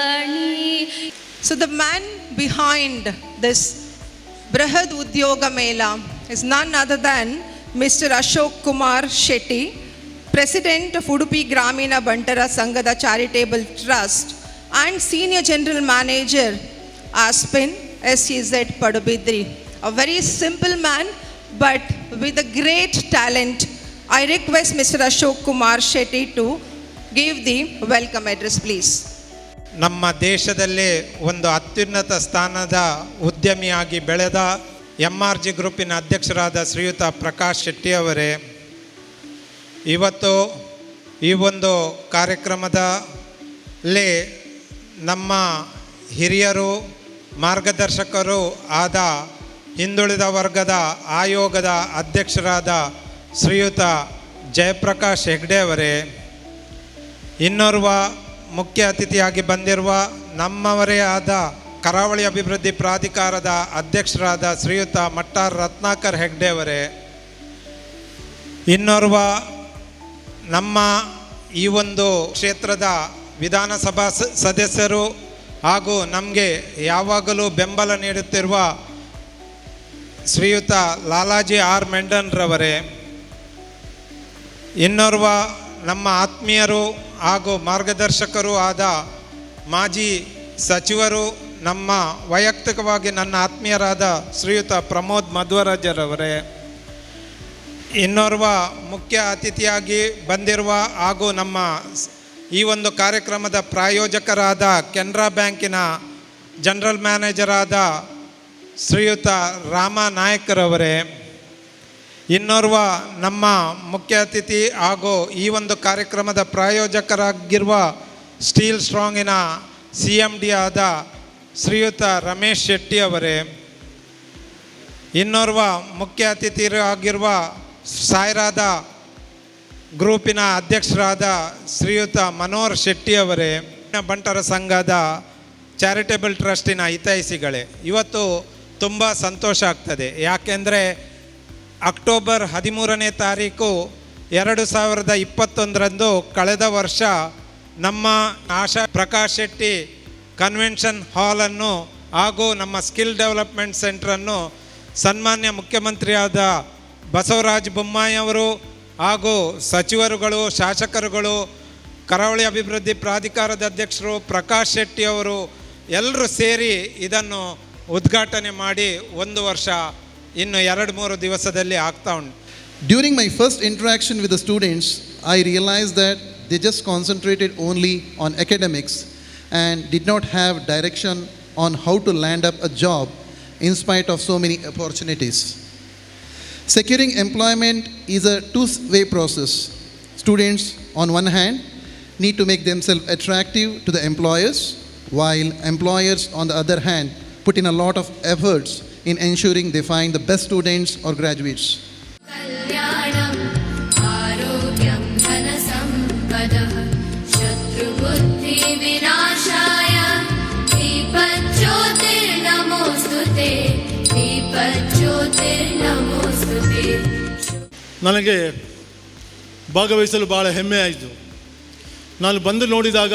So the man behind this Brihad Udyoga Mela is none other than Mr. Ashok Kumar Shetty, President of Udupi Gramina Bantara Sangada Charitable Trust and Senior General Manager, Aspin SEZ Padubidri. A very simple man but with a great talent. I request Mr. Ashok Kumar Shetty to give the welcome address, please. ನಮ್ಮ ದೇಶದಲ್ಲಿ ಒಂದು ಅತ್ಯುನ್ನತ ಸ್ಥಾನದ ಉದ್ಯಮಿಯಾಗಿ ಬೆಳೆದ MRG ಗ್ರೂಪಿನ ಅಧ್ಯಕ್ಷರಾದ ಶ್ರೀಯುತ ಪ್ರಕಾಶ್ ಶೆಟ್ಟಿ ಅವರೇ, ಇವತ್ತು ಈ ಒಂದು ಕಾರ್ಯಕ್ರಮದಲ್ಲಿ ನಮ್ಮ ಹಿರಿಯರು ಮಾರ್ಗದರ್ಶಕರು ಆದ ಹಿಂದುಳಿದ ವರ್ಗದ ಆಯೋಗದ ಅಧ್ಯಕ್ಷರಾದ ಶ್ರೀಯುತ ಜಯಪ್ರಕಾಶ್ ಹೆಗ್ಡೆ ಅವರೇ, ಇನ್ನೋರ್ವ ಮುಖ್ಯ ಅತಿಥಿಯಾಗಿ ಬಂದಿರುವ ನಮ್ಮವರೇ ಆದ ಕರಾವಳಿ ಅಭಿವೃದ್ಧಿ ಪ್ರಾಧಿಕಾರದ ಅಧ್ಯಕ್ಷರಾದ ಶ್ರೀಯುತ ಮಟ್ಟಾರ್ ರತ್ನಾಕರ್ ಹೆಗ್ಡೆ ಅವರೇ, ಇನ್ನೋರ್ವ ನಮ್ಮ ಈ ಒಂದು ಕ್ಷೇತ್ರದ ವಿಧಾನಸಭಾ ಸದಸ್ಯರು ಹಾಗೂ ನಮಗೆ ಯಾವಾಗಲೂ ಬೆಂಬಲ ನೀಡುತ್ತಿರುವ ಶ್ರೀಯುತ ಲಾಲಾಜಿ ಆರ್ ಮೆಂಡನ್ರವರೇ, ಇನ್ನೋರ್ವ ನಮ್ಮ ಆತ್ಮೀಯರು ಹಾಗೂ ಮಾರ್ಗದರ್ಶಕರು ಆದ ಮಾಜಿ ಸಚಿವರು, ನಮ್ಮ ವೈಯಕ್ತಿಕವಾಗಿ ನನ್ನ ಆತ್ಮೀಯರಾದ ಶ್ರೀಯುತ ಪ್ರಮೋದ್ ಮಧ್ವರಾಜರವರೇ, ಇನ್ನೋರ್ವ ಮುಖ್ಯ ಅತಿಥಿಯಾಗಿ ಬಂದಿರುವ ಹಾಗೂ ನಮ್ಮ ಈ ಒಂದು ಕಾರ್ಯಕ್ರಮದ ಪ್ರಾಯೋಜಕರಾದ ಕೆನರಾ ಬ್ಯಾಂಕಿನ ಜನರಲ್ ಮ್ಯಾನೇಜರಾದ ಶ್ರೀಯುತ ರಾಮ ನಾಯಕರವರೇ, ಇನ್ನೋರ್ವ ನಮ್ಮ ಮುಖ್ಯ ಅತಿಥಿ ಹಾಗೂ ಈ ಒಂದು ಕಾರ್ಯಕ್ರಮದ ಪ್ರಾಯೋಜಕರಾಗಿರುವ ಸ್ಟೀಲ್ ಸ್ಟ್ರಾಂಗಿನ CMD ಆದ ಶ್ರೀಯುತ ರಮೇಶ್ ಶೆಟ್ಟಿ ಅವರೇ, ಇನ್ನೋರ್ವ ಮುಖ್ಯ ಅತಿಥಿಯಾಗಿರುವ ಸಾಯಿರಾದ ಗ್ರೂಪಿನ ಅಧ್ಯಕ್ಷರಾದ ಶ್ರೀಯುತ ಮನೋಹರ್ ಶೆಟ್ಟಿ ಅವರೇ, ಬಂಟರ ಸಂಘದ ಚಾರಿಟೇಬಲ್ ಟ್ರಸ್ಟಿನ ಹಿತೈಷಿಗಳೇ, ಇವತ್ತು ತುಂಬ ಸಂತೋಷ ಆಗ್ತದೆ. ಯಾಕೆಂದರೆ ಅಕ್ಟೋಬರ್ 13ನೇ ತಾರೀಕು 2021ರಂದು ಕಳೆದ ವರ್ಷ ನಮ್ಮ ಆಶಾ ಪ್ರಕಾಶ್ ಶೆಟ್ಟಿ ಕನ್ವೆನ್ಷನ್ ಹಾಲನ್ನು ಹಾಗೂ ನಮ್ಮ ಸ್ಕಿಲ್ ಡೆವಲಪ್ಮೆಂಟ್ ಸೆಂಟ್ರನ್ನು ಸನ್ಮಾನ್ಯ ಮುಖ್ಯಮಂತ್ರಿಯಾದ ಬಸವರಾಜ ಬೊಮ್ಮಾಯಿ ಅವರು ಹಾಗೂ ಸಚಿವರುಗಳು, ಶಾಸಕರುಗಳು, ಕರಾವಳಿ ಅಭಿವೃದ್ಧಿ ಪ್ರಾಧಿಕಾರದ ಅಧ್ಯಕ್ಷರು ಪ್ರಕಾಶ್ ಶೆಟ್ಟಿ ಅವರು ಎಲ್ಲರೂ ಸೇರಿ ಇದನ್ನು ಉದ್ಘಾಟನೆ ಮಾಡಿ ಒಂದು ವರ್ಷ ಇನ್ನು 2-3 ದಿವಸದಲ್ಲಿ ಆಗ್ತಾ ಉಂಟು. During my first interaction with the students, I realized that they just concentrated only on academics and did not have direction on how to land up a job in spite of so many opportunities. Securing employment is a two-way process. Students, on one hand, need to make themselves attractive to the employers, while employers, on the other hand, put in a lot of efforts in ensuring they find the best students or graduates. ನನಗೆ ಭಾಗವಹಿಸಲು ಭಾಳ ಹೆಮ್ಮೆ ಆಯಿತು. ನಾನು ಬಂದು ನೋಡಿದಾಗ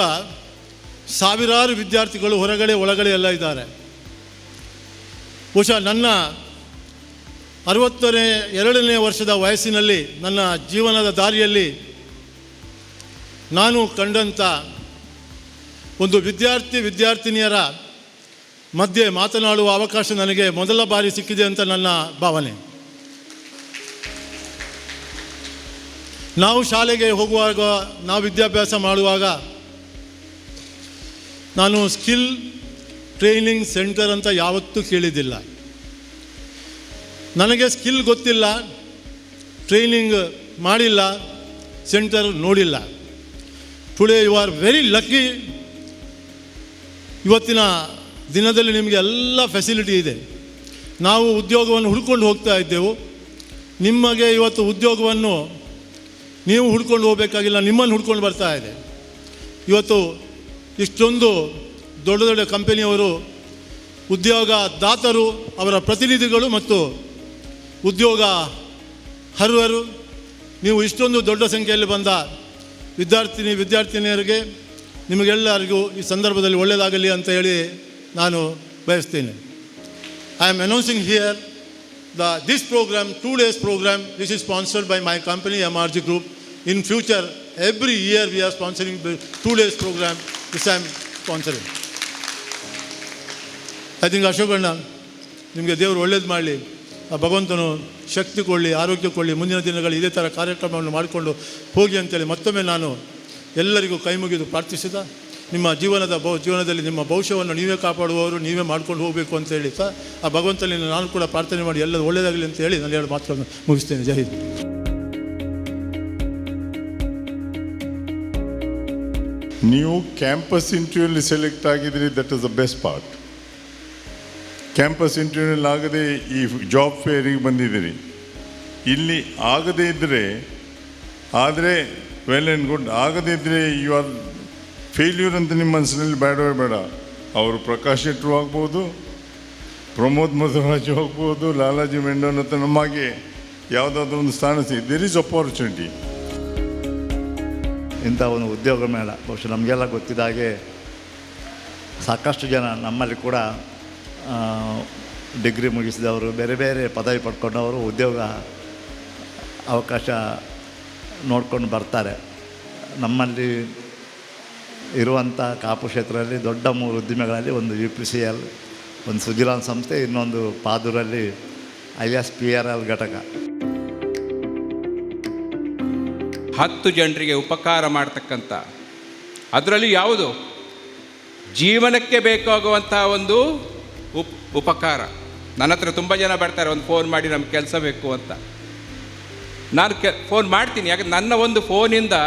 ಸಾವಿರಾರು ವಿದ್ಯಾರ್ಥಿಗಳು ಹೊರಗಡೆ ಒಳಗಡೆ ಎಲ್ಲ ಇದ್ದಾರೆ. ಬಹುಶಃ ನನ್ನ 62ನೇ ವರ್ಷದ ವಯಸ್ಸಿನಲ್ಲಿ ನನ್ನ ಜೀವನದ ದಾರಿಯಲ್ಲಿ ನಾನು ಕಂಡಂಥ ಒಂದು ವಿದ್ಯಾರ್ಥಿನಿಯರ ಮಧ್ಯೆ ಮಾತನಾಡುವ ಅವಕಾಶ ನನಗೆ ಮೊದಲ ಬಾರಿ ಸಿಕ್ಕಿದೆ ಅಂತ ನನ್ನ ಭಾವನೆ. ನಾವು ಶಾಲೆಗೆ ಹೋಗುವಾಗ, ನಾವು ವಿದ್ಯಾಭ್ಯಾಸ ಮಾಡುವಾಗ ನಾನು ಸ್ಕಿಲ್ ಟ್ರೈನಿಂಗ್ ಸೆಂಟರ್ ಅಂತ ಯಾವತ್ತೂ ಕೇಳಿದ್ದಿಲ್ಲ. ನನಗೆ ಸ್ಕಿಲ್ ಗೊತ್ತಿಲ್ಲ, ಟ್ರೈನಿಂಗ್ ಮಾಡಿಲ್ಲ, ಸೆಂಟರ್ ನೋಡಿಲ್ಲ. Today you are very lucky. ಇವತ್ತಿನ ದಿನದಲ್ಲಿ ನಿಮಗೆ ಎಲ್ಲ ಫೆಸಿಲಿಟಿ ಇದೆ. ನಾವು ಉದ್ಯೋಗವನ್ನು ಹುಡ್ಕೊಂಡು ಹೋಗ್ತಾ ಇದ್ದೆವು. ನಿಮಗೆ ಇವತ್ತು ಉದ್ಯೋಗವನ್ನು ನೀವು ಹುಡ್ಕೊಂಡು ಹೋಗಬೇಕಾಗಿಲ್ಲ, ನಿಮ್ಮನ್ನು ಹುಡ್ಕೊಂಡು ಬರ್ತಾ ಇದೆ. ಇವತ್ತು ಇಷ್ಟೊಂದು ದೊಡ್ಡ ದೊಡ್ಡ ಕಂಪನಿಯವರು, ಉದ್ಯೋಗದಾತರು, ಅವರ ಪ್ರತಿನಿಧಿಗಳು ಮತ್ತು ಉದ್ಯೋಗ ಅರ್ಹರು, ನೀವು ಇಷ್ಟೊಂದು ದೊಡ್ಡ ಸಂಖ್ಯೆಯಲ್ಲಿ ಬಂದ ವಿದ್ಯಾರ್ಥಿನಿಯರಿಗೆ ನಿಮಗೆಲ್ಲರಿಗೂ ಈ ಸಂದರ್ಭದಲ್ಲಿ ಒಳ್ಳೆಯದಾಗಲಿ ಅಂತ ಹೇಳಿ ನಾನು ಬಯಸ್ತೇನೆ. I am announcing here this program, 2 days program, this is sponsored by my company MRG Group. In future, every year we are sponsoring the 2 days program, this I am sponsoring. I think ಅಶೋಕಣ್ಣ, ನಿಮಗೆ ದೇವರು ಒಳ್ಳೇದು ಮಾಡಲಿ, ಆ ಭಗವಂತನು ಶಕ್ತಿ ಕೊಡಲಿ, ಆರೋಗ್ಯ ಕೊಡಲಿ, ಮುಂದಿನ ದಿನಗಳು ಇದೇ ಥರ ಕಾರ್ಯಕ್ರಮವನ್ನು ಮಾಡಿಕೊಂಡು ಹೋಗಿ ಅಂತೇಳಿ ಮತ್ತೊಮ್ಮೆ ನಾನು ಎಲ್ಲರಿಗೂ ಕೈ ಮುಗಿದು ಪ್ರಾರ್ಥಿಸಿದ. ನಿಮ್ಮ ಜೀವನದಲ್ಲಿ ನಿಮ್ಮ ಭವಿಷ್ಯವನ್ನು ನೀವೇ ಕಾಪಾಡುವವರು, ನೀವೇ ಮಾಡ್ಕೊಂಡು ಹೋಗಬೇಕು ಅಂತ ಹೇಳಿ ಆ ಭಗವಂತನಲ್ಲಿ ನಾನು ಕೂಡ ಪ್ರಾರ್ಥನೆ ಮಾಡಿ ಎಲ್ಲರೂ ಒಳ್ಳೆಯದಾಗಲಿ ಅಂತ ಹೇಳಿ ನಾನು 2 ಮಾತುಗಳನ್ನು ಮುಗಿಸ್ತೇನೆ. ಜೈ ಹಿಂದ್. ನೀವು ಕ್ಯಾಂಪಸ್ ಇಂಟರ್ವ್ಯೂಲಿ ಸೆಲೆಕ್ಟ್ ಆಗಿದ್ರಿ, that is the best part. Campus ಇಂಟರ್ವ್ಯೂನಲ್ಲಿ ಆಗದೆ ಈ ಜಾಬ್ ಫೇರಿಗೆ ಬಂದಿದ್ದೀರಿ. ಇಲ್ಲಿ ಆಗದೇ ಇದ್ದರೆ, ಆದರೆ ವೆಲ್ ಆ್ಯಂಡ್ ಗುಡ್, ಆಗದೇ ಇದ್ದರೆ ಯು ಆರ್ ಫೇಲ್ಯೂರ್ ಅಂತ ನಿಮ್ಮ ಮನಸ್ಸಿನಲ್ಲಿ ಬೇಡವೇ ಬೇಡ. ಅವರು ಪ್ರಕಾಶ್ ಶೆಟ್ಟರು ಆಗ್ಬೋದು, ಪ್ರಮೋದ್ ಮಧುರಾಜು ಆಗ್ಬೋದು, ಲಾಲಾಜಿ ಮೆಂಡೋನ್ ಅಂತ ನಮಗೆ ಯಾವುದಾದ್ರೂ ಒಂದು ಸ್ಥಾನ ದೇರ್ ಈಸ್ ಅಪಾರ್ಚುನಿಟಿ. ಇಂಥ ಒಂದು ಉದ್ಯೋಗ ಮೇಳ ಬಹುಶಃ ನಮಗೆಲ್ಲ ಗೊತ್ತಿದ್ದ ಹಾಗೆ ಸಾಕಷ್ಟು ಜನ ನಮ್ಮಲ್ಲಿ ಕೂಡ ಡಿಗ್ರಿ ಮುಗಿಸಿದವರು, ಬೇರೆ ಬೇರೆ ಪದವಿ ಪಡ್ಕೊಂಡವರು ಉದ್ಯೋಗ ಅವಕಾಶ ನೋಡ್ಕೊಂಡು ಬರ್ತಾರೆ. ನಮ್ಮಲ್ಲಿ ಇರುವಂಥ ಕಾಪು ಕ್ಷೇತ್ರದಲ್ಲಿ ದೊಡ್ಡ 3 ಉದ್ದಿಮೆಗಳಲ್ಲಿ ಒಂದು UPCL, ಒಂದು ಸುಜಿಲಾನ್ ಸಂಸ್ಥೆ, ಇನ್ನೊಂದು ಪಾದೂರಲ್ಲಿ ISPRL ಘಟಕ. 10 ಜನರಿಗೆ ಉಪಕಾರ ಮಾಡ್ತಕ್ಕಂಥ, ಅದರಲ್ಲಿ ಯಾವುದು ಜೀವನಕ್ಕೆ ಬೇಕಾಗುವಂಥ ಒಂದು ಉಪಕಾರ. ನನ್ನ ಹತ್ರ ತುಂಬ ಜನ ಬರ್ತಾರೆ, ಒಂದು ಫೋನ್ ಮಾಡಿ ನಮ್ಗೆ ಕೆಲಸ ಬೇಕು ಅಂತ. ನಾನು ಫೋನ್ ಮಾಡ್ತೀನಿ, ಯಾಕಂದ್ರೆ ನನ್ನ ಒಂದು ಫೋನಿಂದ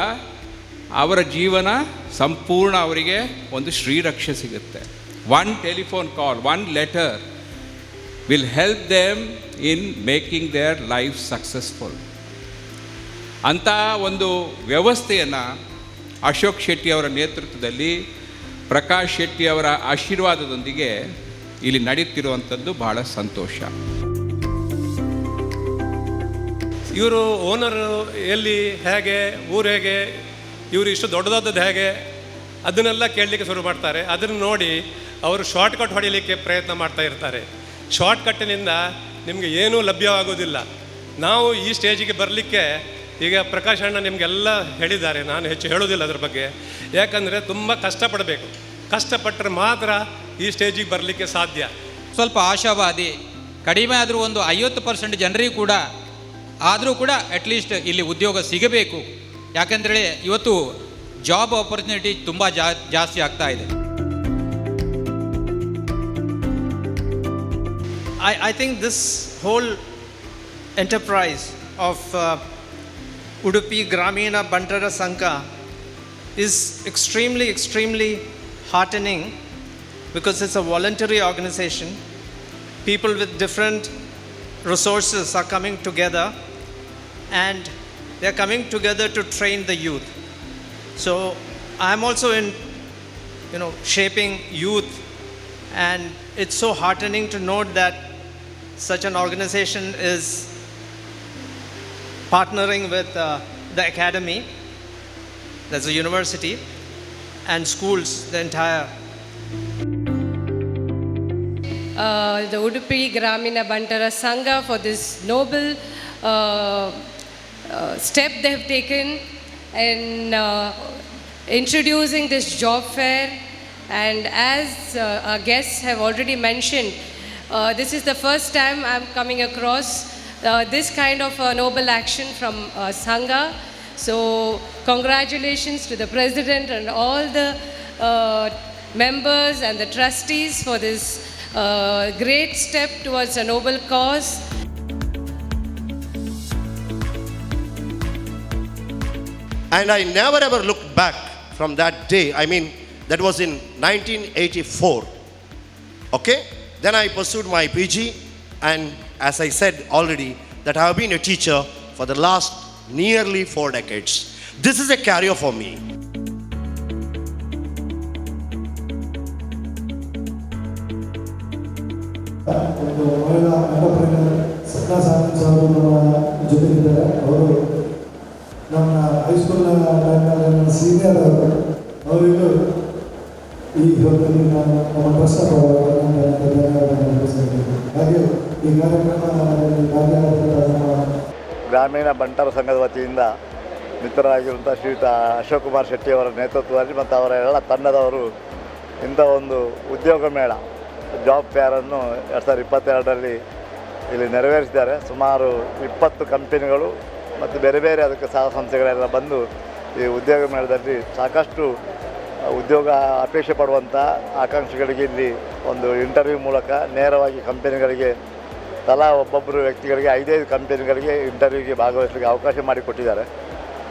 ಅವರ ಜೀವನ ಸಂಪೂರ್ಣ ಅವರಿಗೆ ಒಂದು ಶ್ರೀರಕ್ಷೆ ಸಿಗುತ್ತೆ. 1 telephone call, 1 letter will help them in making their life successful. ಅಂಥ ಒಂದು ವ್ಯವಸ್ಥೆಯನ್ನು ಅಶೋಕ್ ಶೆಟ್ಟಿ ಅವರ ನೇತೃತ್ವದಲ್ಲಿ, ಪ್ರಕಾಶ್ ಶೆಟ್ಟಿ ಅವರ ಆಶೀರ್ವಾದದೊಂದಿಗೆ ಇಲ್ಲಿ ನಡೀತಿರುವಂಥದ್ದು ಬಹಳ ಸಂತೋಷ. ಇವರು ಓನರು ಎಲ್ಲಿ, ಹೇಗೆ, ಊರು ಹೇಗೆ, ಇವರು ಇಷ್ಟು ದೊಡ್ಡದಾದದ್ದು ಹೇಗೆ, ಅದನ್ನೆಲ್ಲ ಕೇಳಲಿಕ್ಕೆ ಶುರು ಮಾಡ್ತಾರೆ. ಅದನ್ನು ನೋಡಿ ಅವರು ಶಾರ್ಟ್ಕಟ್ ಹೊಡಿಲಿಕ್ಕೆ ಪ್ರಯತ್ನ ಮಾಡ್ತಾ ಇರ್ತಾರೆ. ಶಾರ್ಟ್ಕಟ್ಟಿನಿಂದ ನಿಮಗೆ ಏನೂ ಲಭ್ಯವಾಗೋದಿಲ್ಲ. ನಾವು ಈ ಸ್ಟೇಜಿಗೆ ಬರಲಿಕ್ಕೆ ಈಗ ಪ್ರಕಾಶ್ ಅಣ್ಣ ನಿಮಗೆಲ್ಲ ಹೇಳಿದ್ದಾರೆ, ನಾನು ಹೆಚ್ಚು ಹೇಳೋದಿಲ್ಲ ಅದ್ರ ಬಗ್ಗೆ. ಯಾಕಂದರೆ ತುಂಬ ಕಷ್ಟಪಡಬೇಕು, ಕಷ್ಟಪಟ್ಟರೆ ಮಾತ್ರ ಈ ಸ್ಟೇಜಿಗೆ ಬರಲಿಕ್ಕೆ ಸಾಧ್ಯ. ಸ್ವಲ್ಪ ಆಶಾವಾದಿ, ಕಡಿಮೆ ಆದರೂ ಒಂದು 50% ಜನರಿಗೂ ಕೂಡ ಆದರೂ ಕೂಡ ಅಟ್ಲೀಸ್ಟ್ ಇಲ್ಲಿ ಉದ್ಯೋಗ ಸಿಗಬೇಕು. ಯಾಕೆಂದರೆ ಇವತ್ತು ಜಾಬ್ ಆಪರ್ಚುನಿಟಿ ತುಂಬ ಜಾಸ್ತಿ ಆಗ್ತಾ ಇದೆ. I think this whole enterprise of Udupi Gramina Bantara Sangha is extremely heartening, because it's a voluntary organization. People with different resources are coming together, and they're coming together to train the youth. So I'm also in shaping youth, and it's so heartening to note that such an organization is partnering with the academy, that's a university, and schools, the entire. The Udupi Gramina Bantara Sangha for this noble step they have taken in introducing this job fair. And as our guests have already mentioned, this is the first time I'm coming across this kind of noble action from Sangha. So congratulations to the president and all the members and the trustees for this great step towards a noble cause. And I never ever looked back from that day. I mean, that was in 1984. Okay? Then I pursued my PG, and as I said already, that I have been a teacher for the last nearly 4 decades. This is a career for me. ನಮ್ಮ high school senior ಅವರು ಇದರಿಂದ ನಮ್ಮ trust ಹಾಗೆ ಈ ಕಾರ್ಯಕ್ರಮದಲ್ಲಿ ಭಾಗಿಯಾಗಿರುವ ಗ್ರಾಮೀಣ ಬಂಟರ ಸಂಘದ ವತಿಯಿಂದ ಮಿತ್ರರಾಗಿರುವಂಥ ಶ್ರೀಯುತ ಅಶೋಕ್ ಕುಮಾರ್ ಶೆಟ್ಟಿಯವರ ನೇತೃತ್ವದಲ್ಲಿ ಮತ್ತು ಅವರ ಎಲ್ಲ ತಂಡದವರು ಇಂಥ ಒಂದು ಉದ್ಯೋಗ ಮೇಳ ಜಾಬ್ ಫೇರನ್ನು 2022ರಲ್ಲಿ ಇಲ್ಲಿ ನೆರವೇರಿಸಿದ್ದಾರೆ. ಸುಮಾರು 20 ಕಂಪನಿಗಳು ಮತ್ತು ಬೇರೆ ಬೇರೆ ಅದಕ್ಕೆ ಸಹ ಸಂಸ್ಥೆಗಳೆಲ್ಲ ಬಂದು ಈ ಉದ್ಯೋಗ ಮೇಳದಲ್ಲಿ ಸಾಕಷ್ಟು ಉದ್ಯೋಗ ಅಪೇಕ್ಷೆ ಪಡುವಂಥ ಆಕಾಂಕ್ಷಿಗಳಿಗೆ ಇಲ್ಲಿ ಒಂದು ಇಂಟರ್ವ್ಯೂ ಮೂಲಕ ನೇರವಾಗಿ ಕಂಪನಿಗಳಿಗೆ ತಲಾ ಒಬ್ಬೊಬ್ಬರು ವ್ಯಕ್ತಿಗಳಿಗೆ 5 ಕಂಪನಿಗಳಿಗೆ ಇಂಟರ್ವ್ಯೂಗೆ ಭಾಗವಹಿಸಲಿಕ್ಕೆ ಅವಕಾಶ ಮಾಡಿಕೊಟ್ಟಿದ್ದಾರೆ.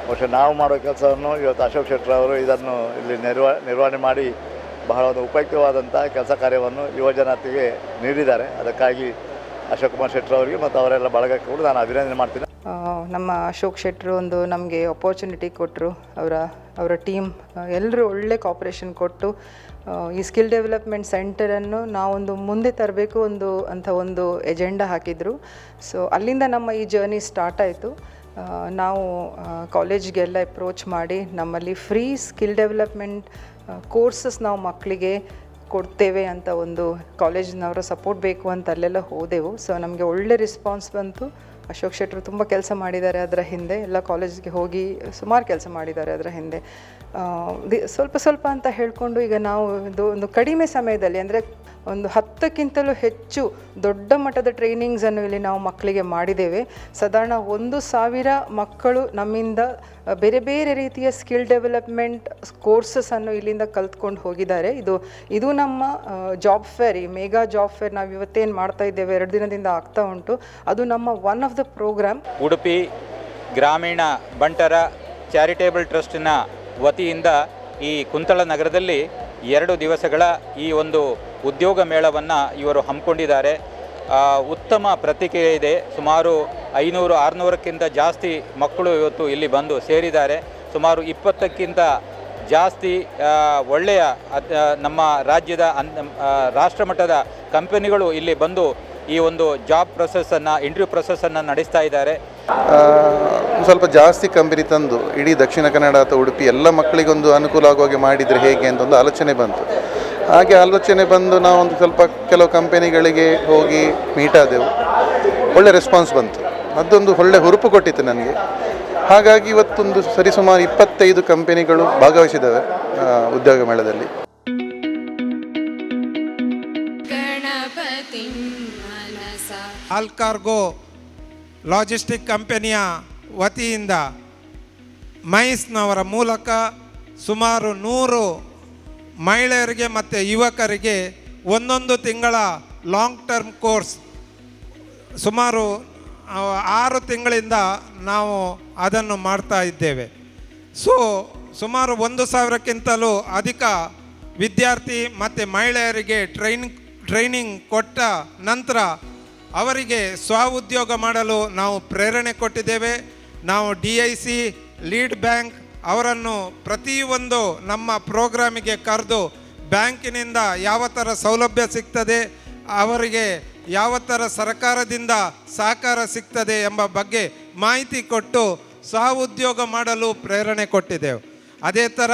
ಬಹುಶಃ ನಾವು ಮಾಡೋ ಕೆಲಸವನ್ನು ಇವತ್ತು ಅಶೋಕ್ ಶೆಟ್ಟರವರು ಇದನ್ನು ಇಲ್ಲಿ ನಿರ್ವಹಣೆ ಮಾಡಿ ಬಹಳ ಒಂದು ಉಪಯುಕ್ತವಾದಂಥ ಕೆಲಸ ಕಾರ್ಯವನ್ನು ಯುವಜನತೆಗೆ ನೀಡಿದ್ದಾರೆ. ಅದಕ್ಕಾಗಿ ಅಶೋಕ್ ಕುಮಾರ್ ಶೆಟ್ಟರವರಿಗೆ ಮತ್ತು ಅವರೆಲ್ಲ ಬಳಗಕ್ಕೆ ಕೂಡ ನಾನು ಅಭಿನಂದನೆ ಮಾಡ್ತೀನಿ. ನಮ್ಮ ಅಶೋಕ್ ಶೆಟ್ಟರು ಒಂದು ನಮಗೆ ಅಪರ್ಚುನಿಟಿ ಕೊಟ್ಟರು. ಅವರ ಟೀಮ್ ಎಲ್ಲರೂ ಒಳ್ಳೆ ಕೋಆಪ್ರೇಷನ್ ಕೊಟ್ಟು ಈ ಸ್ಕಿಲ್ ಡೆವಲಪ್ಮೆಂಟ್ ಸೆಂಟರನ್ನು ನಾವೊಂದು ಮುಂದೆ ತರಬೇಕು ಅಂತ ಒಂದು ಎಜೆಂಡಾ ಹಾಕಿದರು. ಸೊ ಅಲ್ಲಿಂದ ನಮ್ಮ ಈ ಜರ್ನಿ ಸ್ಟಾರ್ಟ್ ಆಯಿತು. ನಾವು ಕಾಲೇಜ್ಗೆಲ್ಲ ಅಪ್ರೋಚ್ ಮಾಡಿ ನಮ್ಮಲ್ಲಿ ಫ್ರೀ ಸ್ಕಿಲ್ ಡೆವಲಪ್ಮೆಂಟ್ ಕೋರ್ಸಸ್ ನಾವು ಮಕ್ಕಳಿಗೆ ಕೊಡ್ತೇವೆ ಅಂತ ಒಂದು ಕಾಲೇಜಿನವರ ಸಪೋರ್ಟ್ ಬೇಕು ಅಂತ ಅಲ್ಲೆಲ್ಲ ಹೋದೆವು. ಸೊ ನಮಗೆ ಒಳ್ಳೆ ರೆಸ್ಪಾನ್ಸ್ ಬಂತು. ಅಶೋಕ್ ಶೆಟ್ಟರು ತುಂಬ ಕೆಲಸ ಮಾಡಿದ್ದಾರೆ ಅದರ ಹಿಂದೆ, ಎಲ್ಲ ಕಾಲೇಜ್ಗೆ ಹೋಗಿ ಸುಮಾರು ಕೆಲಸ ಮಾಡಿದ್ದಾರೆ ಅದರ ಹಿಂದೆ. ಸ್ವಲ್ಪ ಅಂತ ಹೇಳಿಕೊಂಡು ಈಗ ನಾವು ಒಂದು ಕಡಿಮೆ ಸಮಯದಲ್ಲಿ ಅಂದರೆ ಒಂದು 10ಕ್ಕಿಂತಲೂ ಹೆಚ್ಚು ದೊಡ್ಡ ಮಟ್ಟದ ಟ್ರೈನಿಂಗ್ಸನ್ನು ಇಲ್ಲಿ ನಾವು ಮಕ್ಕಳಿಗೆ ಮಾಡಿದ್ದೇವೆ. ಸಾಧಾರಣ 1,000 ಮಕ್ಕಳು ನಮ್ಮಿಂದ ಬೇರೆ ಬೇರೆ ರೀತಿಯ ಸ್ಕಿಲ್ ಡೆವಲಪ್ಮೆಂಟ್ ಕೋರ್ಸಸ್ಸನ್ನು ಇಲ್ಲಿಂದ ಕಲ್ತ್ಕೊಂಡು ಹೋಗಿದ್ದಾರೆ. ಇದು ನಮ್ಮ ಜಾಬ್ ಫೇರ್, ಈ ಮೇಗಾ ಜಾಬ್ ಫೇರ್ ನಾವು ಇವತ್ತೇನು ಮಾಡ್ತಾ ಇದ್ದೇವೆ 2 ದಿನದಿಂದ ಆಗ್ತಾ ಉಂಟು. ಅದು ನಮ್ಮ one of the programme. Udupi ಗ್ರಾಮೀಣ ಬಂಟರ ಚಾರಿಟೇಬಲ್ ಟ್ರಸ್ಟಿನ ವತಿಯಿಂದ ಈ ಕುಂತಳ ನಗರದಲ್ಲಿ 2 ದಿವಸಗಳ ಈ ಒಂದು ಉದ್ಯೋಗ ಮೇಳವನ್ನು ಇವರು ಹಮ್ಮಿಕೊಂಡಿದ್ದಾರೆ. ಉತ್ತಮ ಪ್ರತಿಕ್ರಿಯೆ ಇದೆ. ಸುಮಾರು 500-600ಕ್ಕಿಂತ ಜಾಸ್ತಿ ಮಕ್ಕಳು ಇವತ್ತು ಇಲ್ಲಿ ಬಂದು ಸೇರಿದ್ದಾರೆ. ಸುಮಾರು 20ಕ್ಕಿಂತ ಜಾಸ್ತಿ ಒಳ್ಳೆಯ ನಮ್ಮ ರಾಜ್ಯದ ರಾಷ್ಟ್ರಮಟ್ಟದ ಕಂಪನಿಗಳು ಇಲ್ಲಿ ಬಂದು ಈ ಒಂದು ಜಾಬ್ ಪ್ರೊಸೆಸ್ಸನ್ನು ಇಂಟರ್ವ್ಯೂ ಪ್ರೊಸೆಸ್ಸನ್ನು ನಡೆಸ್ತಾ ಇದ್ದಾರೆ. ಸ್ವಲ್ಪ ಜಾಸ್ತಿ ಕಂಪನಿ ತಂದು ಇಡೀ ದಕ್ಷಿಣ ಕನ್ನಡ ಅಥವಾ ಉಡುಪಿ ಎಲ್ಲ ಮಕ್ಕಳಿಗೊಂದು ಅನುಕೂಲ ಆಗುವಾಗೆ ಮಾಡಿದರೆ ಹೇಗೆ ಅಂತ ಒಂದು ಆಲೋಚನೆ ಬಂತು. ಹಾಗೆ ಆಲೋಚನೆ ಬಂದು ನಾವೊಂದು ಸ್ವಲ್ಪ ಕೆಲವು ಕಂಪನಿಗಳಿಗೆ ಹೋಗಿ ಮೀಟ್ ಆದೆವು. ಒಳ್ಳೆ ರೆಸ್ಪಾನ್ಸ್ ಬಂತು. ಅದೊಂದು ಒಳ್ಳೆ ಹುರುಪು ಕೊಟ್ಟಿತ್ತು ನನಗೆ. ಹಾಗಾಗಿ ಇವತ್ತೊಂದು ಸರಿಸುಮಾರು 25 ಕಂಪನಿಗಳು ಭಾಗವಹಿಸಿದ್ದಾವೆ ಉದ್ಯೋಗ ಮೇಳದಲ್ಲಿ. ಆಲ್ಕಾರ್ಗೋ ಲಾಜಿಸ್ಟಿಕ್ ಕಂಪನಿಯ ವತಿಯಿಂದ ಮೈಸ್ನವರ ಮೂಲಕ ಸುಮಾರು 100 ಮಹಿಳೆಯರಿಗೆ ಮತ್ತು ಯುವಕರಿಗೆ 1 ತಿಂಗಳ ಲಾಂಗ್ ಟರ್ಮ್ ಕೋರ್ಸ್ ಸುಮಾರು 6 ತಿಂಗಳಿಂದ ನಾವು ಅದನ್ನು ಮಾಡ್ತಾ ಇದ್ದೇವೆ. ಸುಮಾರು 1,000ಕ್ಕಿಂತಲೂ ಅಧಿಕ ವಿದ್ಯಾರ್ಥಿ ಮತ್ತು ಮಹಿಳೆಯರಿಗೆ ಟ್ರೈನಿಂಗ್ ಕೊಟ್ಟ ನಂತರ ಅವರಿಗೆ ಉದ್ಯೋಗ ಮಾಡಲು ನಾವು ಪ್ರೇರಣೆ ಕೊಟ್ಟಿದ್ದೇವೆ. ನಾವು DIC ಲೀಡ್ ಬ್ಯಾಂಕ್ ಅವರನ್ನು ಪ್ರತಿಯೊಂದು ನಮ್ಮ ಪ್ರೋಗ್ರಾಮಿಗೆ ಕರೆದು ಬ್ಯಾಂಕಿನಿಂದ ಯಾವ ಥರ ಸೌಲಭ್ಯ ಸಿಗ್ತದೆ, ಅವರಿಗೆ ಯಾವ ಥರ ಸರ್ಕಾರದಿಂದ ಸಹಕಾರ ಸಿಗ್ತದೆ ಎಂಬ ಬಗ್ಗೆ ಮಾಹಿತಿ ಕೊಟ್ಟು ಉದ್ಯೋಗ ಮಾಡಲು ಪ್ರೇರಣೆ ಕೊಟ್ಟಿದ್ದೆವು. ಅದೇ ಥರ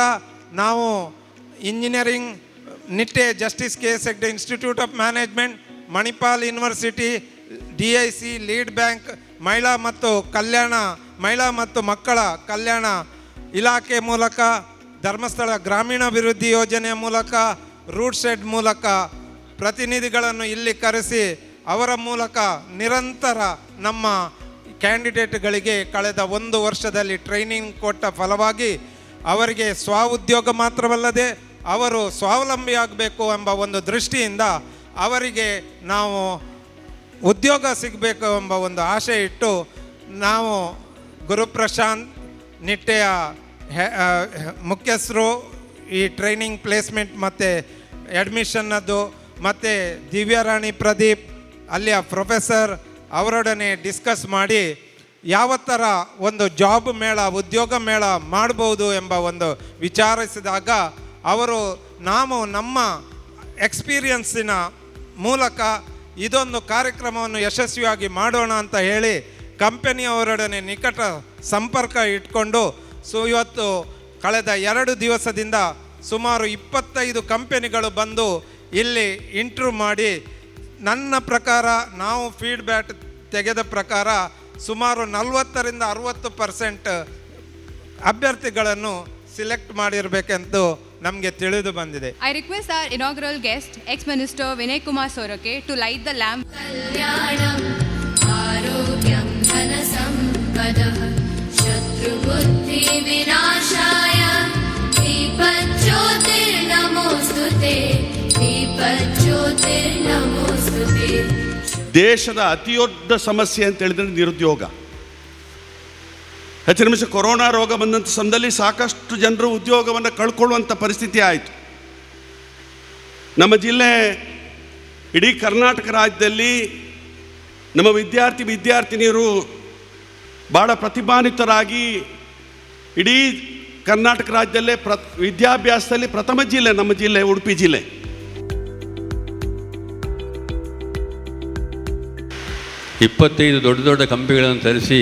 ನಾವು engineering Nitte justice KS Hegde institute of management, Manipal university, DIC lead bank, ಮಹಿಳಾ ಮತ್ತು ಮಕ್ಕಳ ಕಲ್ಯಾಣ ಇಲಾಖೆ ಮೂಲಕ, ಧರ್ಮಸ್ಥಳ ಗ್ರಾಮೀಣಾಭಿವೃದ್ಧಿ ಯೋಜನೆಯ ಮೂಲಕ, ರೂಟ್ ಶೆಡ್ ಮೂಲಕ ಪ್ರತಿನಿಧಿಗಳನ್ನು ಇಲ್ಲಿ ಕರೆಸಿ ಅವರ ಮೂಲಕ ನಿರಂತರ ನಮ್ಮ ಕ್ಯಾಂಡಿಡೇಟ್ಗಳಿಗೆ ಕಳೆದ 1 ವರ್ಷದಲ್ಲಿ ಟ್ರೈನಿಂಗ್ ಕೊಟ್ಟ ಫಲವಾಗಿ ಅವರಿಗೆ ಉದ್ಯೋಗ ಮಾತ್ರವಲ್ಲದೆ ಅವರು ಸ್ವಾವಲಂಬಿಯಾಗಬೇಕು ಎಂಬ ಒಂದು ದೃಷ್ಟಿಯಿಂದ ಅವರಿಗೆ ನಾವು ಉದ್ಯೋಗ ಸಿಗಬೇಕು ಎಂಬ ಒಂದು ಆಶೆ ಇಟ್ಟು ನಾವು ಗುರುಪ್ರಶಾಂತ್ ನಿಟ್ಟೆಯ ಮುಖ್ಯಸ್ಥರು ಈ ಟ್ರೈನಿಂಗ್ ಪ್ಲೇಸ್ಮೆಂಟ್ ಮತ್ತು ಅಡ್ಮಿಷನ್ನದು ಮತ್ತು ದಿವ್ಯಾರಾಣಿ ಪ್ರದೀಪ್ ಅಲ್ಲಿಯ ಪ್ರೊಫೆಸರ್ ಅವರೊಡನೆ ಡಿಸ್ಕಸ್ ಮಾಡಿ ಯಾವ ಥರ ಒಂದು ಜಾಬ್ ಮೇಳ ಉದ್ಯೋಗ ಮೇಳ ಮಾಡ್ಬೋದು ಎಂಬ ಒಂದು ವಿಚಾರಿಸಿದಾಗ ಅವರು ನಾವು ನಮ್ಮ ಎಕ್ಸ್ಪೀರಿಯನ್ಸಿನ ಮೂಲಕ ಇದೊಂದು ಕಾರ್ಯಕ್ರಮವನ್ನು ಯಶಸ್ವಿಯಾಗಿ ಮಾಡೋಣ ಅಂತ ಹೇಳಿ ಕಂಪನಿಯವರೊಡನೆ ನಿಕಟ ಸಂಪರ್ಕ ಇಟ್ಕೊಂಡು ಇವತ್ತು ಕಳೆದ 2 ದಿವಸದಿಂದ ಸುಮಾರು 25 ಕಂಪೆನಿಗಳು ಬಂದು ಇಲ್ಲಿ ಇಂಟ್ರ್ಯೂ ಮಾಡಿ ನನ್ನ ಪ್ರಕಾರ ನಾವು ಫೀಡ್ಬ್ಯಾಕ್ ತೆಗೆದ ಪ್ರಕಾರ ಸುಮಾರು 40-60% ಅಭ್ಯರ್ಥಿಗಳನ್ನು ಸಿಲೆಕ್ಟ್ ಮಾಡಿರಬೇಕೆಂದು ನಮಗೆ ತಿಳಿದು ಬಂದಿದೆ. I request our inaugural guest, ex-minister Vinay Kumar Soroke, to light the lamp. Kalyanam Arogyam Dhanasampadah Shatrubuddhi Vinashaya Deepajyotir Namostute Deepajyotir Namostute. ದೇಶದ ಅತಿದೊಡ್ಡ ಸಮಸ್ಯೆ ಅಂತ ಹೇಳಿದ್ರೆ ನಿರುದ್ಯೋಗ. ಹೆಚ್ಚಿನ ನಿಮಿಷ ಕೊರೋನಾ ರೋಗ ಬಂದಂಥ ಸಮಯದಲ್ಲಿ ಸಾಕಷ್ಟು ಜನರು ಉದ್ಯೋಗವನ್ನು ಕಳ್ಕೊಳ್ಳುವಂಥ ಪರಿಸ್ಥಿತಿ ಆಯಿತು. ನಮ್ಮ ಜಿಲ್ಲೆ ಇಡೀ ಕರ್ನಾಟಕ ರಾಜ್ಯದಲ್ಲಿ ನಮ್ಮ ವಿದ್ಯಾರ್ಥಿನಿಯರು ಭಾಳ ಪ್ರತಿಭಾನ್ವಿತರಾಗಿ ಇಡೀ ಕರ್ನಾಟಕ ರಾಜ್ಯದಲ್ಲೇ ವಿದ್ಯಾಭ್ಯಾಸದಲ್ಲಿ ಪ್ರಥಮ ಜಿಲ್ಲೆ ನಮ್ಮ ಜಿಲ್ಲೆ ಉಡುಪಿ ಜಿಲ್ಲೆ. ದೊಡ್ಡ ದೊಡ್ಡ ಕಂಪನಿಗಳನ್ನು ತರಿಸಿ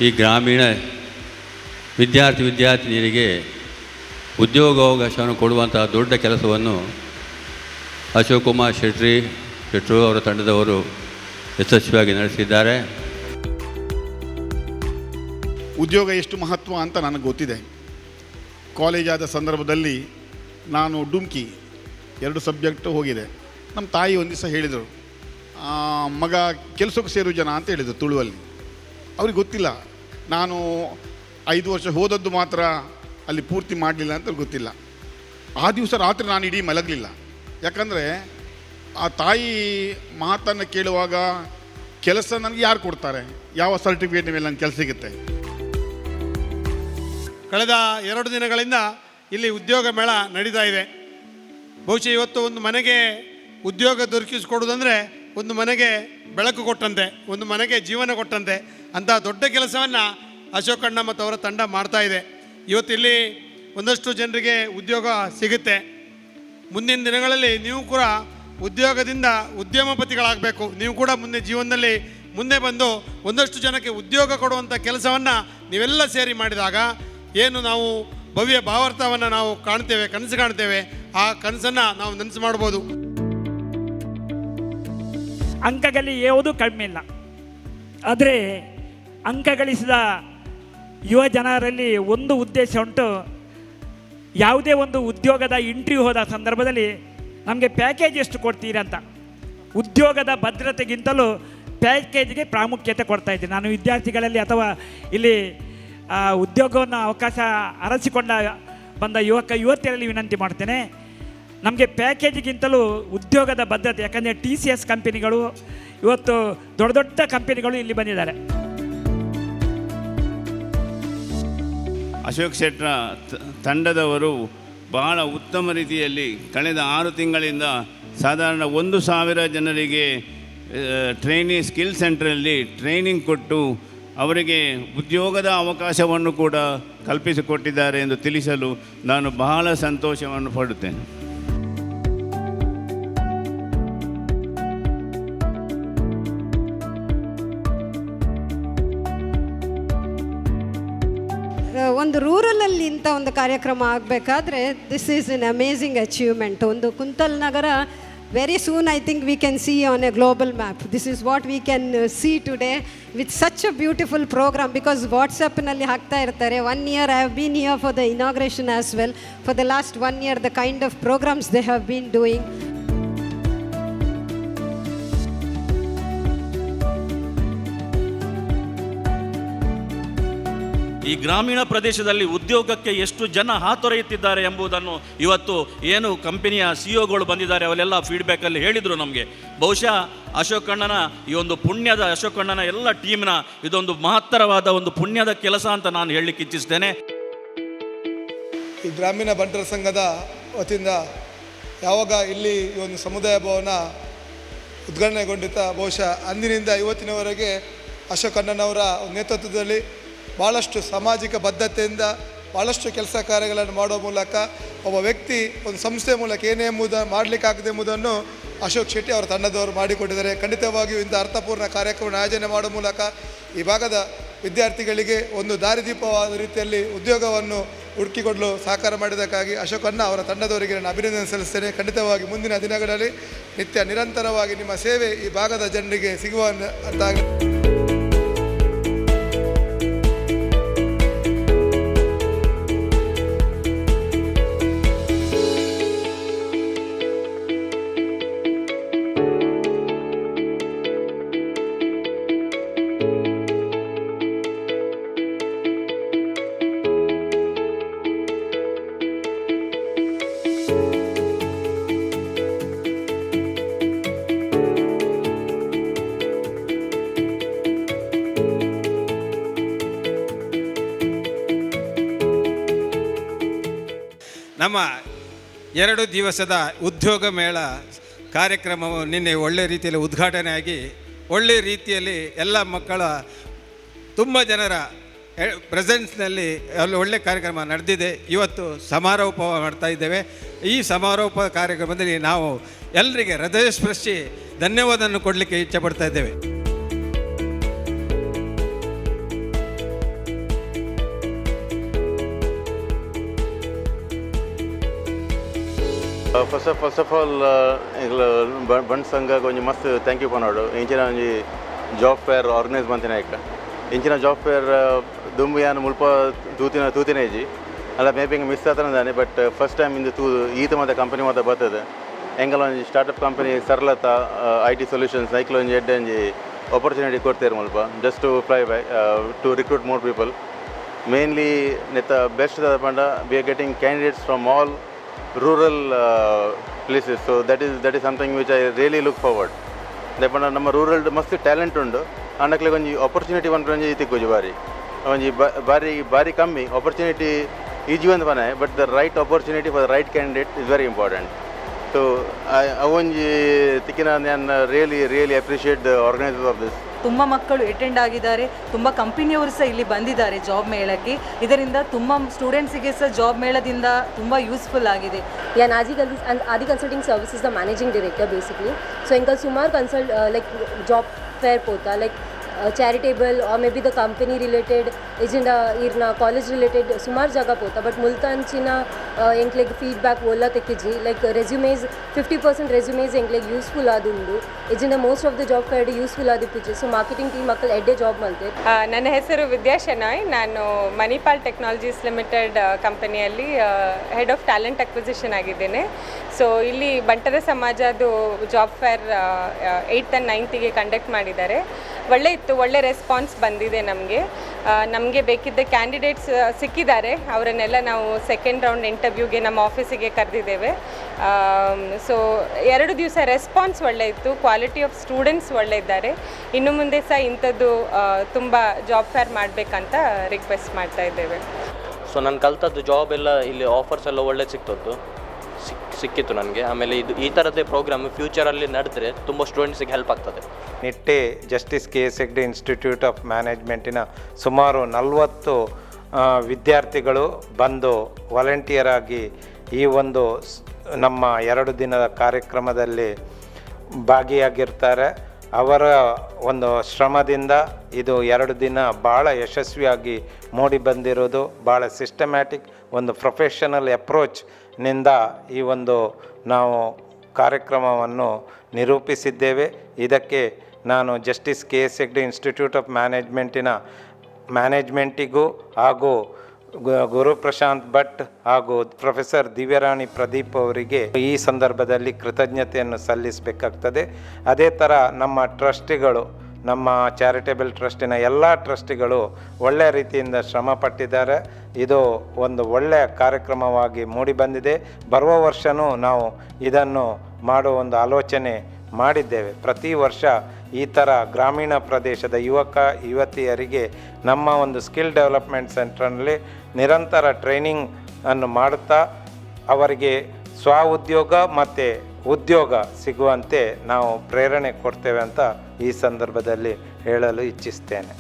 ಈ ಗ್ರಾಮೀಣ ವಿದ್ಯಾರ್ಥಿನಿಯರಿಗೆ ಉದ್ಯೋಗಾವಕಾಶವನ್ನು ಕೊಡುವಂತಹ ದೊಡ್ಡ ಕೆಲಸವನ್ನು ಅಶೋಕ್ ಕುಮಾರ್ ಶೆಟ್ಟಿ ಅವರ ತಂಡದವರು ಯಶಸ್ವಿಯಾಗಿ ನಡೆಸಿದ್ದಾರೆ. ಉದ್ಯೋಗ ಎಷ್ಟು ಮಹತ್ವ ಅಂತ ನನಗೆ ಗೊತ್ತಿದೆ. ಕಾಲೇಜಾದ ಸಂದರ್ಭದಲ್ಲಿ ನಾನು ಡುಮ್ಕಿ 2 ಸಬ್ಜೆಕ್ಟು ಹೋಗಿದೆ. ನಮ್ಮ ತಾಯಿ ಒಂದು ದಿವಸ ಹೇಳಿದರು, ಮಗ ಕೆಲಸಕ್ಕೆ ಸೇರು ಜನ ಅಂತ ಹೇಳಿದರು ತುಳುವಲ್ಲಿ. ಅವ್ರಿಗೆ ಗೊತ್ತಿಲ್ಲ, ನಾನು 5 ವರ್ಷ ಹೋದದ್ದು ಮಾತ್ರ ಅಲ್ಲಿ ಪೂರ್ತಿ ಮಾಡಲಿಲ್ಲ ಅಂತ ಗೊತ್ತಿಲ್ಲ. ಆ ದಿವಸ ರಾತ್ರಿ ನಾನು ಇಡೀ ಮಲಗಲಿಲ್ಲ. ಯಾಕಂದರೆ ಆ ತಾಯಿ ಮಾತನ್ನು ಕೇಳುವಾಗ ಕೆಲಸ ನನಗೆ ಯಾರು ಕೊಡ್ತಾರೆ, ಯಾವ ಸರ್ಟಿಫಿಕೇಟ್ ಮೇಲೆ ನನ್ನ ಕೆಲಸ ಸಿಗುತ್ತೆ. ಕಳೆದ 2 ದಿನಗಳಿಂದ ಇಲ್ಲಿ ಉದ್ಯೋಗ ಮೇಳ ನಡೀತಾ ಇದೆ. ಬಹುಶಃ ಇವತ್ತು ಒಂದು ಮನೆಗೆ ಉದ್ಯೋಗ ದೊರಕಿಸಿಕೊಡೋದಂದರೆ ಒಂದು ಮನೆಗೆ ಬೆಳಕು ಕೊಟ್ಟಂತೆ, ಒಂದು ಮನೆಗೆ ಜೀವನ ಕೊಟ್ಟಂತೆ ಅಂಥ ದೊಡ್ಡ ಕೆಲಸವನ್ನು ಅಶೋಕ್ ಅಣ್ಣ ಮತ್ತು ಅವರ ತಂಡ ಮಾಡ್ತಾ ಇದೆ. ಇವತ್ತು ಇಲ್ಲಿ ಒಂದಷ್ಟು ಜನರಿಗೆ ಉದ್ಯೋಗ ಸಿಗುತ್ತೆ. ಮುಂದಿನ ದಿನಗಳಲ್ಲಿ ನೀವು ಕೂಡ ಉದ್ಯೋಗದಿಂದ ಉದ್ಯಮಪತಿಗಳಾಗಬೇಕು. ನೀವು ಕೂಡ ಮುಂದೆ ಜೀವನದಲ್ಲಿ ಮುಂದೆ ಬಂದು ಒಂದಷ್ಟು ಜನಕ್ಕೆ ಉದ್ಯೋಗ ಕೊಡುವಂಥ ಕೆಲಸವನ್ನು ನೀವೆಲ್ಲ ಸೇರಿ ಮಾಡಿದಾಗ ಏನು ನಾವು ಭವ್ಯ ಭಾವಾರ್ಥವನ್ನು ನಾವು ಕಾಣ್ತೇವೆ, ಕನಸು ಕಾಣ್ತೇವೆ, ಆ ಕನಸನ್ನು ನಾವು ನನಸು ಮಾಡ್ಬೋದು. ಅಂಕಗಳಲ್ಲಿ ಯಾವುದೂ ಕಡಿಮೆ ಇಲ್ಲ. ಆದರೆ ಅಂಕ ಗಳಿಸಿದ ಯುವ ಜನರಲ್ಲಿ ಒಂದು ಉದ್ದೇಶ ಉಂಟು. ಯಾವುದೇ ಒಂದು ಉದ್ಯೋಗದ ಇಂಟರ್ವ್ಯೂ ಹೋದ ಸಂದರ್ಭದಲ್ಲಿ ನಮಗೆ ಪ್ಯಾಕೇಜ್ ಎಷ್ಟು ಕೊಡ್ತೀರಿ ಅಂತ. ಉದ್ಯೋಗದ ಭದ್ರತೆಗಿಂತಲೂ ಪ್ಯಾಕೇಜ್ಗೆ ಪ್ರಾಮುಖ್ಯತೆ ಕೊಡ್ತಾಯಿದ್ದೀನಿ ನಾನು ವಿದ್ಯಾರ್ಥಿಗಳಲ್ಲಿ ಅಥವಾ ಇಲ್ಲಿ ಉದ್ಯೋಗವನ್ನು ಅವಕಾಶ ಅರಸಿಕೊಂಡ ಬಂದ ಯುವತಿಯರಲ್ಲಿ ವಿನಂತಿ ಮಾಡ್ತೇನೆ. ನಮಗೆ ಪ್ಯಾಕೇಜಿಗಿಂತಲೂ ಉದ್ಯೋಗದ ಭದ್ರತೆ, ಯಾಕಂದರೆ TCS ಕಂಪನಿಗಳು ಇವತ್ತು ದೊಡ್ಡ ದೊಡ್ಡ ಕಂಪನಿಗಳು ಇಲ್ಲಿ ಬಂದಿದ್ದಾರೆ. ಅಶೋಕ್ ಶೆಟ್ಟರ ತಂಡದವರು ಬಹಳ ಉತ್ತಮ ರೀತಿಯಲ್ಲಿ ಕಳೆದ 6 ತಿಂಗಳಿಂದ ಸಾಧಾರಣ 1,000 ಜನರಿಗೆ ಸ್ಕಿಲ್ ಸೆಂಟ್ರಲ್ಲಿ ಟ್ರೈನಿಂಗ್ ಕೊಟ್ಟು ಅವರಿಗೆ ಉದ್ಯೋಗದ ಅವಕಾಶವನ್ನು ಕೂಡ ಕಲ್ಪಿಸಿಕೊಟ್ಟಿದ್ದಾರೆ ಎಂದು ತಿಳಿಸಲು ನಾನು ಬಹಳ ಸಂತೋಷವನ್ನು ಪಡುತ್ತೇನೆ. ಒಂದು ರೂರಲಲ್ಲಿ ಇಂಥ ಒಂದು ಕಾರ್ಯಕ್ರಮ ಆಗಬೇಕಾದ್ರೆ this is an amazing achievement. ಒಂದು Kuntal Nagar very soon I think we can see on a global map. This is what we can see today with such a beautiful programme. Because ವಾಟ್ಸಪ್ನಲ್ಲಿ ಹಾಕ್ತಾ ಇರ್ತಾರೆ. 1 year I have been here for the inauguration as well. For the last 1 year the kind of programmes they have been doing. ಈ ಗ್ರಾಮೀಣ ಪ್ರದೇಶದಲ್ಲಿ ಉದ್ಯೋಗಕ್ಕೆ ಎಷ್ಟು ಜನ ಹಾತೊರೆಯುತ್ತಿದ್ದಾರೆ ಎಂಬುದನ್ನು ಇವತ್ತು ಏನು ಕಂಪನಿಯ CEO ಬಂದಿದ್ದಾರೆ ಅವರೆಲ್ಲ ಫೀಡ್ಬ್ಯಾಕಲ್ಲಿ ಹೇಳಿದರು ನಮಗೆ. ಬಹುಶಃ ಅಶೋಕ್ ಅಣ್ಣನ ಈ ಒಂದು ಪುಣ್ಯದ ಅಶೋಕ್ ಅಣ್ಣನ ಎಲ್ಲ ಟೀಮ್ನ ಇದೊಂದು ಮಹತ್ತರವಾದ ಒಂದು ಪುಣ್ಯದ ಕೆಲಸ ಅಂತ ನಾನು ಹೇಳಲಿಕ್ಕೆ ಇಚ್ಛಿಸ್ತೇನೆ. ಈ ಗ್ರಾಮೀಣ ಬಂಟರ ಸಂಘದ ವತಿಯಿಂದ ಯಾವಾಗ ಇಲ್ಲಿ ಈ ಒಂದು ಸಮುದಾಯ ಭವನ ಉದ್ಘಾಟನೆಗೊಂಡಿತ ಬಹುಶಃ ಅಂದಿನಿಂದ ಇವತ್ತಿನವರೆಗೆ ಅಶೋಕ್ ಅಣ್ಣನವರ ನೇತೃತ್ವದಲ್ಲಿ ಭಾಳಷ್ಟು ಸಾಮಾಜಿಕ ಬದ್ಧತೆಯಿಂದ ಭಾಳಷ್ಟು ಕೆಲಸ ಕಾರ್ಯಗಳನ್ನು ಮಾಡುವ ಮೂಲಕ ಒಬ್ಬ ವ್ಯಕ್ತಿ ಒಂದು ಸಂಸ್ಥೆ ಮೂಲಕ ಏನೇ ಎಂಬುದನ್ನು ಮಾಡಲಿಕ್ಕಾಗದೆ ಎಂಬುದನ್ನು ಅಶೋಕ್ ಶೆಟ್ಟಿ ಅವರ ತಂಡದವರು ಮಾಡಿಕೊಟ್ಟಿದ್ದಾರೆ. ಖಂಡಿತವಾಗಿಯೂ ಇಂಥ ಅರ್ಥಪೂರ್ಣ ಕಾರ್ಯಕ್ರಮವನ್ನು ಆಯೋಜನೆ ಮಾಡುವ ಮೂಲಕ ಈ ಭಾಗದ ವಿದ್ಯಾರ್ಥಿಗಳಿಗೆ ಒಂದು ದಾರಿದೀಪವಾದ ರೀತಿಯಲ್ಲಿ ಉದ್ಯೋಗವನ್ನು ಹುಡುಕಿಕೊಡಲು ಸಹಕಾರ ಮಾಡಿದ್ದಕ್ಕಾಗಿ ಅಶೋಕಣ್ಣ ಅವರ ತಂಡದವರಿಗೆ ನಾನು ಅಭಿನಂದನೆ ಸಲ್ಲಿಸ್ತೇನೆ. ಖಂಡಿತವಾಗಿ ಮುಂದಿನ ದಿನಗಳಲ್ಲಿ ನಿರಂತರವಾಗಿ ನಿಮ್ಮ ಸೇವೆ ಈ ಭಾಗದ ಜನರಿಗೆ ಸಿಗುವ ಅಂತಾಗಲಿ. ನಮ್ಮ 2 ದಿವಸದ ಉದ್ಯೋಗ ಮೇಳ ಕಾರ್ಯಕ್ರಮವು ನಿನ್ನೆ ಒಳ್ಳೆ ರೀತಿಯಲ್ಲಿ ಉದ್ಘಾಟನೆ ಆಗಿ ಒಳ್ಳೆ ರೀತಿಯಲ್ಲಿ ಎಲ್ಲ ಮಕ್ಕಳ ತುಂಬ ಜನರ ಪ್ರೆಸೆನ್ಸ್ನಲ್ಲಿ ಅಲ್ಲಿ ಒಳ್ಳೆ ಕಾರ್ಯಕ್ರಮ ನಡೆದಿದೆ. ಇವತ್ತು ಸಮಾರೋಪ ಮಾಡ್ತಾ ಇದ್ದೇವೆ. ಈ ಸಮಾರೋಪ ಕಾರ್ಯಕ್ರಮದಲ್ಲಿ ನಾವು ಎಲ್ಲರಿಗೆ ಹೃದಯಸ್ಪರ್ಶಿ ಧನ್ಯವಾದವನ್ನು ಕೊಡಲಿಕ್ಕೆ ಇಚ್ಛೆ ಪಡ್ತಾ ಇದ್ದೇವೆ. ಫಸ್ಟ್ ಆಫ್ ಆಲ್ ಬಂಡ್ ಸಂಘ ಒಂಜಿ ಮಸ್ತ್ ಥ್ಯಾಂಕ್ ಯು ಪನೋಡು. ಇಂಚಿನ ಒಂಜಿ ಜಾಬ್ ಫೇರ್ ಆರ್ಗನೈಸ್ ಮಂತಿನ ಇಂಚಿನ ಜಾಬ್ ಫೇರ್ ದುಂಬು ಯಾನು ಮುಲ್ಪ ತೂತಿನ ಇಜ್ಜಿ ಅಲ್ಲ ಮೇ ಬಿ ಮಿಸ್ ಆತನದಾನೆ. ಬಟ್ ಫಸ್ಟ್ ಟೈಮ್ ಇಂದು ಈತ ಮತ್ತು ಕಂಪನಿ ಮಾತ್ರ ಬರ್ತದೆ. ಎಂಗೆಲ್ಲ ಒಂಜಿ startup company Sarlata IT solutions ಐಕ್ಲ ಒಂಜಿ ಎಡ್ಡೆ ಒಂಜಿ ಆಪರ್ಚುನಿಟಿ ಕೊಡ್ತೇವೆ ಮುಲ್ಪ just to fly by to recruit more people. Mainly ನೆತ್ತ ಬೆಸ್ಟ್ ಪಂಡ we are getting candidates from all rural places, so that is something which I really look forward. Depanda nama rural mast talent undu andakle onji opportunity vankonji tikkoji bari kammi opportunity easy vandu bana, but the right opportunity for the right candidate is very important. So I onji tikina nan really appreciate the organizers of this. ತುಂಬ ಮಕ್ಕಳು attend ಆಗಿದ್ದಾರೆ, ತುಂಬ ಕಂಪನಿಯವರು ಸಹ ಇಲ್ಲಿ ಬಂದಿದ್ದಾರೆ job ಮೇಳಕ್ಕೆ. ಇದರಿಂದ ತುಂಬ ಸ್ಟೂಡೆಂಟ್ಸಿಗೆ ಸಹ ಜಾಬ್ ಮೇಳದಿಂದ ತುಂಬ ಯೂಸ್ಫುಲ್ ಆಗಿದೆ. ಯಾನ್ ಆದಿ consulting services the managing director basically. So ಇಂಕ ಸುಮಾರು ಲೈಕ್ ಜಾಬ್ ಫೇರ್ ಪೋತಾ like charitable or maybe the company related ಇಜಿಂದ ಇರ್ನ ಕಾಲೇಜ್ ರಿಲೇಟೆಡ್ ಸುಮಾರು ಜಾಗ ಪೋತಾ. ಬಟ್ ಮುಲ್ತಾಂಚಿನ ಎಂಕ್ಲೆಗ್ ಫೀಡ್ಬ್ಯಾಕ್ ಒಲ್ಲ ತೆಕ್ಕಿಜಿ ಲೈಕ್ ರೆಸ್ಯೂಮೇಸ್ 50% ರೆಸ್ಯೂಮೇಸ್ ಎಂಕ್ಲೆಗ್ ಯೂಸ್ಫುಲ್ ಆದುಂಡು. ಇಜಿಂದ most of the job fair useful ಆದಿಪ್ಪಿಜಿ. ಸೊ ಮಾರ್ಕೆಟಿಂಗ್ ಟೀಮ್ ಮಕ್ಕಳು ಎಡ್ಡೆ ಜಾಬ್ ಮಾಡ್ತಾರೆ. ನನ್ನ ಹೆಸರು ವಿದ್ಯಾ ಶೆನಾಯ್. ನಾನು ಮಣಿಪಾಲ್ ಟೆಕ್ನಾಲಜೀಸ್ ಲಿಮಿಟೆಡ್ ಕಂಪನಿಯಲ್ಲಿ ಹೆಡ್ ಆಫ್ ಟ್ಯಾಲೆಂಟ್ ಅಕ್ವಿಸಿಷನ್ ಆಗಿದ್ದೇನೆ. ಸೊ ಇಲ್ಲಿ ಬಂಟರ ಸಮಾಜದ್ದು job fair 8th and 9th conduct ಮಾಡಿದ್ದಾರೆ. ಒಳ್ಳೆ ಇತ್ತು, ಒಳ್ಳೆ ರೆಸ್ಪಾನ್ಸ್ ಬಂದಿದೆ. ನಮಗೆ ಬೇಕಿದ್ದ ಕ್ಯಾಂಡಿಡೇಟ್ಸ್ ಸಿಕ್ಕಿದ್ದಾರೆ. ಅವರನ್ನೆಲ್ಲ ನಾವು ಸೆಕೆಂಡ್ ರೌಂಡ್ ಇಂಟರ್ವ್ಯೂಗೆ ನಮ್ಮ ಆಫೀಸಿಗೆ ಕರೆದಿದ್ದೇವೆ. ಸೊ 2 ದಿವಸ ರೆಸ್ಪಾನ್ಸ್ ಒಳ್ಳೆ ಇತ್ತು. ಕ್ವಾಲಿಟಿ ಆಫ್ ಸ್ಟೂಡೆಂಟ್ಸ್ ಒಳ್ಳೆ ಇದ್ದಾರೆ. ಇನ್ನು ಮುಂದೆ ಸಹ ಇಂಥದ್ದು ತುಂಬ ಜಾಬ್ ಫೇರ್ ಮಾಡಬೇಕಂತ ರಿಕ್ವೆಸ್ಟ್ ಮಾಡ್ತಾ ಇದ್ದೇವೆ. ಸೊ ನಾನು ಕಲ್ತದ್ದು ಜಾಬ್ ಎಲ್ಲ ಇಲ್ಲಿ ಆಫರ್ಸ್ ಎಲ್ಲ ಒಳ್ಳೆ ಸಿಕ್ಕಿತ್ತು ನನಗೆ. ಆಮೇಲೆ ಈ ಥರದ್ದೇ ಪ್ರೋಗ್ರಾಮ್ ಫ್ಯೂಚರಲ್ಲಿ ನಡೆದ್ರೆ ತುಂಬ ಸ್ಟೂಡೆಂಟ್ಸಿಗೆ ಹೆಲ್ಪ್ ಆಗ್ತದೆ. Nitte justice KS Hegde institute of ಮ್ಯಾನೇಜ್ಮೆಂಟಿನ ಸುಮಾರು 40 ವಿದ್ಯಾರ್ಥಿಗಳು ಬಂದು ವಾಲಂಟಿಯರ್ ಆಗಿ ಈ ಒಂದು ನಮ್ಮ 2 ದಿನದ ಕಾರ್ಯಕ್ರಮದಲ್ಲಿ ಭಾಗಿಯಾಗಿರ್ತಾರೆ. ಅವರ ಒಂದು ಶ್ರಮದಿಂದ ಇದು 2 ದಿನ ಭಾಳ ಯಶಸ್ವಿಯಾಗಿ ಮೂಡಿ ಬಂದಿರೋದು. ಭಾಳ ಸಿಸ್ಟಮ್ಯಾಟಿಕ್ ಒಂದು ಪ್ರೊಫೆಷನಲ್ ಅಪ್ರೋಚ್ನಿಂದ ಈ ಒಂದು ನಾವು ಕಾರ್ಯಕ್ರಮವನ್ನು ನಿರೂಪಿಸಿದ್ದೇವೆ. ಇದಕ್ಕೆ ನಾನು justice KS Hegde institute of ಮ್ಯಾನೇಜ್ಮೆಂಟಿನ ಮ್ಯಾನೇಜ್ಮೆಂಟಿಗೂ ಹಾಗೂ ಗುರು ಪ್ರಶಾಂತ್ ಭಟ್ ಹಾಗೂ ಪ್ರೊಫೆಸರ್ ದಿವ್ಯರಾಣಿ ಪ್ರದೀಪ್ ಅವರಿಗೆ ಈ ಸಂದರ್ಭದಲ್ಲಿ ಕೃತಜ್ಞತೆಯನ್ನು ಸಲ್ಲಿಸಬೇಕಾಗ್ತದೆ. ಅದೇ ಥರ ನಮ್ಮ ಟ್ರಸ್ಟಿಗಳು, ನಮ್ಮ ಚಾರಿಟೇಬಲ್ ಟ್ರಸ್ಟಿನ ಎಲ್ಲ ಟ್ರಸ್ಟಿಗಳು ಒಳ್ಳೆಯ ರೀತಿಯಿಂದ ಶ್ರಮ ಪಟ್ಟಿದ್ದಾರೆ. ಇದು ಒಂದು ಒಳ್ಳೆಯ ಕಾರ್ಯಕ್ರಮವಾಗಿ ಮೂಡಿಬಂದಿದೆ. ಬರುವ ವರ್ಷವೂ ನಾವು ಇದನ್ನು ಮಾಡುವ ಒಂದು ಆಲೋಚನೆ ಮಾಡಿದ್ದೇವೆ. ಪ್ರತಿ ವರ್ಷ ಈ ಥರ ಗ್ರಾಮೀಣ ಪ್ರದೇಶದ ಯುವತಿಯರಿಗೆ ನಮ್ಮ ಒಂದು ಸ್ಕಿಲ್ ಡೆವಲಪ್ಮೆಂಟ್ ಸೆಂಟ್ರ್ನಲ್ಲಿ ನಿರಂತರ ಟ್ರೈನಿಂಗ್ ಅನ್ನು ಮಾಡುತ್ತಾ ಅವರಿಗೆ ಉದ್ಯೋಗ ಮತ್ತು ಉದ್ಯೋಗ ಸಿಗುವಂತೆ ನಾವು ಪ್ರೇರಣೆ ಕೊಡ್ತೇವೆ ಅಂತ ಈ ಸಂದರ್ಭದಲ್ಲಿ ಹೇಳಲು ಇಚ್ಛಿಸ್ತೇನೆ.